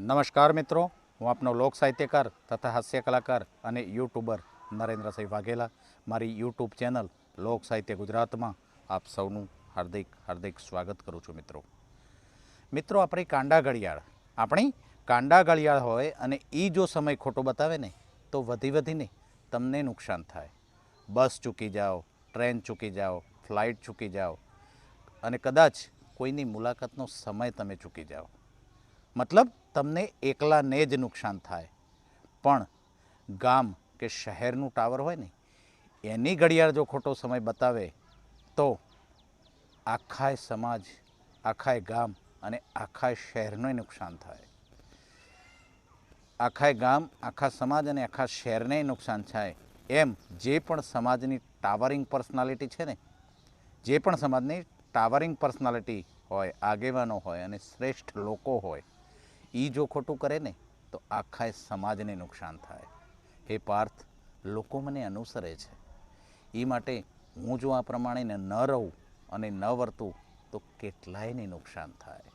નમસ્કાર મિત્રો, હું આપનો લોક સાહિત્યકાર તથા હાસ્ય કલાકાર અને યુટ્યુબર નરેન્દ્રસિંહ વાઘેલા મારી યુટ્યુબ ચેનલ લોક સાહિત્ય ગુજરાતમાં આપ સૌનું હાર્દિક સ્વાગત કરું છું. મિત્રો આપણી કાંડા ઘડિયાળ હોય અને એ જો સમય ખોટો બતાવે ને તો વધીને તમને નુકસાન થાય. બસ ચૂકી જાઓ, ટ્રેન ચૂકી જાઓ, ફ્લાઇટ ચૂકી જાઓ અને કદાચ કોઈની મુલાકાતનો સમય તમે ચૂકી જાઓ. મતલબ તમને એકલાને જ નુકસાન થાય. પણ ગામ કે શહેરનું ટાવર હોય ને એની ઘડિયાળ જો ખોટો સમય બતાવે તો આખાય સમાજ, આખાય ગામ અને આખા શહેરને નુકસાન થાય. આખાય ગામ, આખા સમાજ અને આખા શહેરને નુકસાન થાય. એમ જે પણ સમાજની ટાવરિંગ પર્સનાલિટી છે ને, જે પણ સમાજની ટાવરિંગ પર્સનાલિટી હોય, આગેવાનો હોય અને શ્રેષ્ઠ લોકો હોય, એ જો ખોટું કરે ને તો આખા સમાજને નુકસાન થાય. હે પાર્થ, લોકો મને અનુસરે છે, એ માટે હું જો આ પ્રમાણે ન રહું અને ન વર્તું તો કેટલાયને નુકસાન થાય.